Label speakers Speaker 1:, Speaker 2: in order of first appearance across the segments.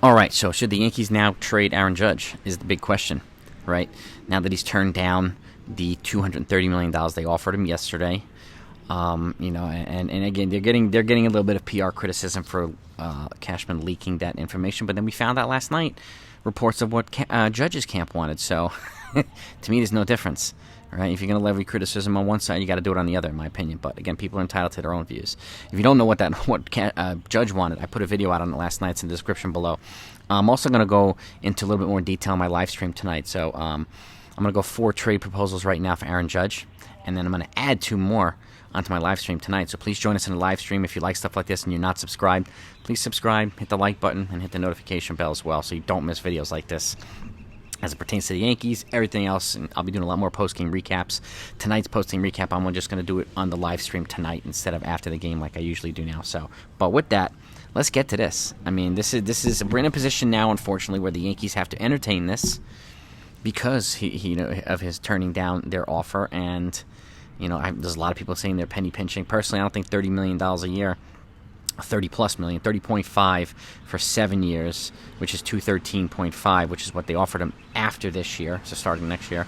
Speaker 1: All right, so should the Yankees now trade Aaron Judge is the big question, right? Now that he's turned down the $230 million they offered him yesterday. And again, they're getting a little bit of PR criticism for Cashman leaking that information, but then we found out last night reports of what Judge's camp wanted. So to me, there's no difference. Right? If you're going to levy criticism on one side, you got to do it on the other, in my opinion. But again, people are entitled to their own views. If you don't know what Judge wanted, I put a video out on it last night. It's in the description below. I'm also going to go into a little bit more detail in my live stream tonight. So I'm going to go 4 trade proposals right now for Aaron Judge, and then I'm going to add 2 more onto my live stream tonight. So please join us in the live stream. If you like stuff like this and you're not subscribed, please subscribe, hit the like button, and hit the notification bell as well so you don't miss videos like this. As it pertains to the Yankees, everything else, and I'll be doing a lot more post-game recaps. Tonight's post-game recap, I'm just going to do it on the live stream tonight instead of after the game like I usually do now. So, but with that, let's get to this. I mean, we're in a position now, unfortunately, where the Yankees have to entertain this because of his turning down their offer. And there's a lot of people saying they're penny pinching. Personally, I don't think $30 million a year. 30 plus million, 30.5 for 7 years, which is 213.5, which is what they offered him after this year, so starting next year.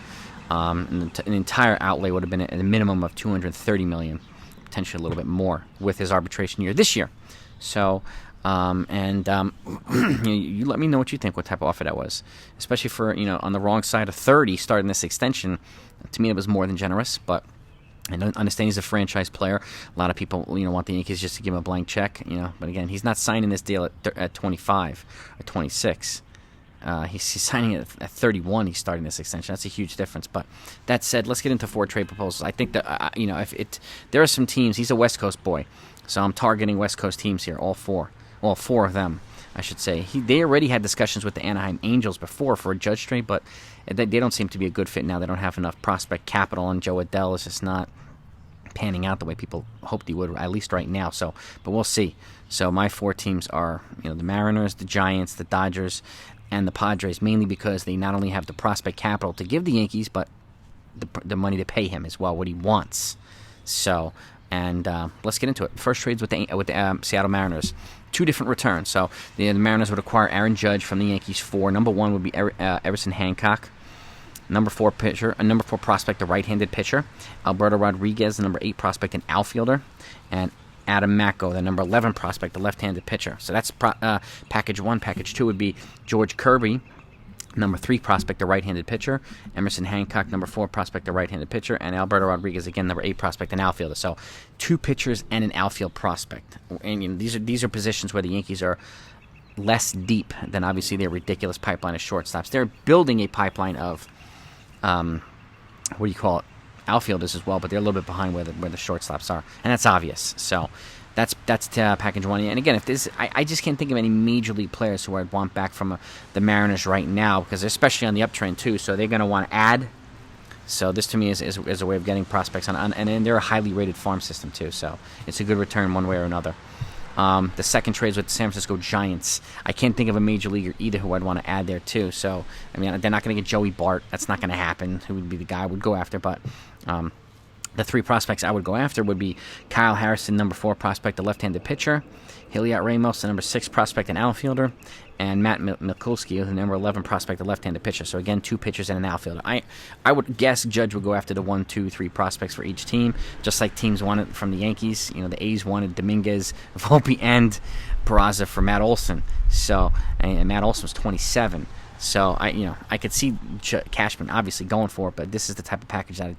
Speaker 1: And an entire outlay would have been at a minimum of 230 million, potentially a little bit more with his arbitration year this year. So, you let me know what you think, what type of offer that was, especially for on the wrong side of 30 starting this extension. To me, it was more than generous, but. I understand he's a franchise player. A lot of people, want the Yankees just to give him a blank check, But again, he's not signing this deal at 25 or 26. He's signing it at 31. He's starting this extension. That's a huge difference. But that said, let's get into 4 trade proposals. I think that there are some teams. He's a West Coast boy, so I'm targeting West Coast teams here. All 4 of them, I should say. They already had discussions with the Anaheim Angels before for a Judge trade, but they don't seem to be a good fit now. They don't have enough prospect capital, and Joe Adell is just not panning out the way people hoped he would, at least right now. So, but we'll see. So my 4 teams are, the Mariners, the Giants, the Dodgers, and the Padres, mainly because they not only have the prospect capital to give the Yankees, but the money to pay him as well, what he wants. So, and let's get into it. First trade's with the Seattle Mariners. 2 different returns. So the Mariners would acquire Aaron Judge from the Yankees for number 1 would be Everson Hancock. Number 4 prospect, the right-handed pitcher. Alberto Rodriguez, the number 8 prospect and outfielder. And Adam Macko, the number 11 prospect, the left-handed pitcher. So that's package 1. Package 2 would be George Kirby, number 3 prospect, the right-handed pitcher. Emerson Hancock, number 4 prospect, the right-handed pitcher. And Alberto Rodriguez, again, number 8 prospect and outfielder. So 2 pitchers and an outfield prospect. And these are positions where the Yankees are less deep than obviously their ridiculous pipeline of shortstops. They're building a pipeline of outfielders as well, but they're a little bit behind where the shortstops are, and that's obvious. So that's package 1. And again, I just can't think of any major league players who I'd want back from the Mariners right now, because they're especially on the uptrend too, so they're going to want to add. So this to me is a way of getting prospects on, and then they're a highly rated farm system too, so it's a good return one way or another. The second trade is with the San Francisco Giants. I can't think of a major leaguer either who I'd want to add there too. So, I mean, they're not going to get Joey Bart. That's not going to happen. Who would be the guy I would go after? But the 3 prospects I would go after would be Kyle Harrison, number 4 prospect, the left-handed pitcher. Heliot Ramos, the number 6 prospect and outfielder. And Matt Mikulski, the number 11 prospect, the left-handed pitcher. So again, 2 pitchers and an outfielder. I would guess Judge would go after the 1, 2, 3 prospects for each team, just like teams wanted from the Yankees. The A's wanted Dominguez, Volpe, and Peraza for Matt Olson. So, and Matt Olson was 27. So I could see Cashman obviously going for it, but this is the type of package that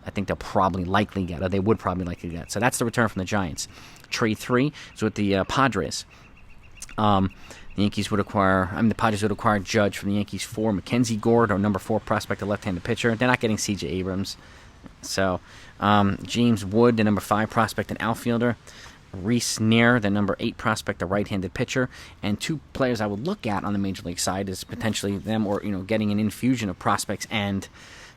Speaker 1: I think they'll probably likely get, or they would probably likely get. So that's the return from the Giants. Trade 3 is with the Padres. The Padres would acquire Judge from the Yankees for Mackenzie Gore, or number 4 prospect, the left-handed pitcher. They're not getting C.J. Abrams. So, James Wood, the number 5 prospect and outfielder. Reese Neer, the number 8 prospect, the right-handed pitcher. And 2 players I would look at on the Major League side is potentially them, or getting an infusion of prospects. And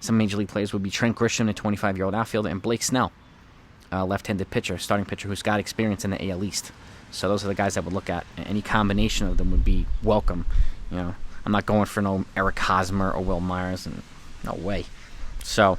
Speaker 1: some Major League players would be Trent Grisham, a 25-year-old outfielder, and Blake Snell, left-handed pitcher, starting pitcher who's got experience in the AL East. So those are the guys I would look at. Any combination of them would be welcome. I'm not going for no Eric Hosmer or Will Myers, and no way. So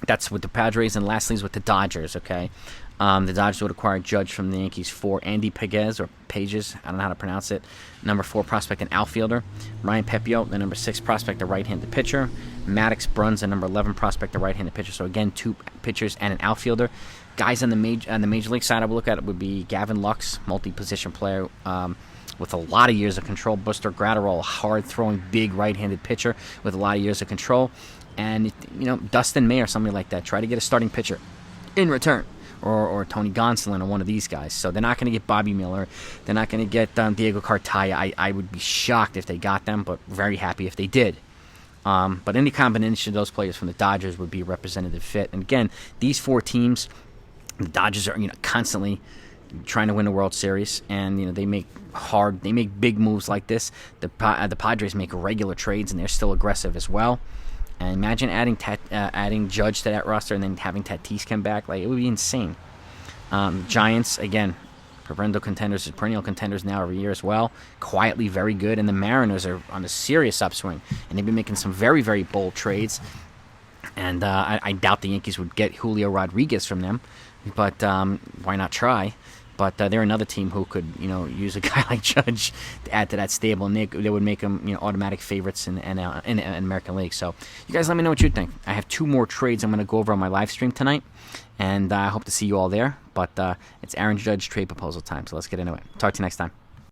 Speaker 1: that's with the Padres, and lastly is with the Dodgers. Okay, The Dodgers would acquire Judge from the Yankees for Andy Pages, or Pages, I don't know how to pronounce it. Number 4 prospect and outfielder. Ryan Pepio, the number 6 prospect, a right-handed pitcher. Maddox Bruns, the number 11 prospect, a right-handed pitcher. So again, 2 pitchers and an outfielder. Guys on the major league side I would look at would be Gavin Lux, multi-position player with a lot of years of control. Buster Gratterall, hard-throwing, big right-handed pitcher with a lot of years of control. And, Dustin May or somebody like that. Try to get a starting pitcher in return. Or Tony Gonsolin or one of these guys. So they're not going to get Bobby Miller. They're not going to get Diego Cartaya. I would be shocked if they got them, but very happy if they did. But any combination of those players from the Dodgers would be a representative fit. And again, these 4 teams, the Dodgers are constantly trying to win the World Series, and they make big moves like this. The Padres make regular trades, and they're still aggressive as well. And imagine adding Judge to that roster and then having Tatis come back. It would be insane. Giants, again, perennial contenders now every year as well. Quietly very good. And the Mariners are on a serious upswing. And they've been making some very, very bold trades. And I doubt the Yankees would get Julio Rodriguez from them. But why not try? But they're another team who could, use a guy like Judge to add to that stable, and they would make them, automatic favorites in American League. So, you guys, let me know what you think. I have 2 more trades I'm going to go over on my live stream tonight, and I hope to see you all there. But it's Aaron Judge trade proposal time, so let's get into it. Talk to you next time.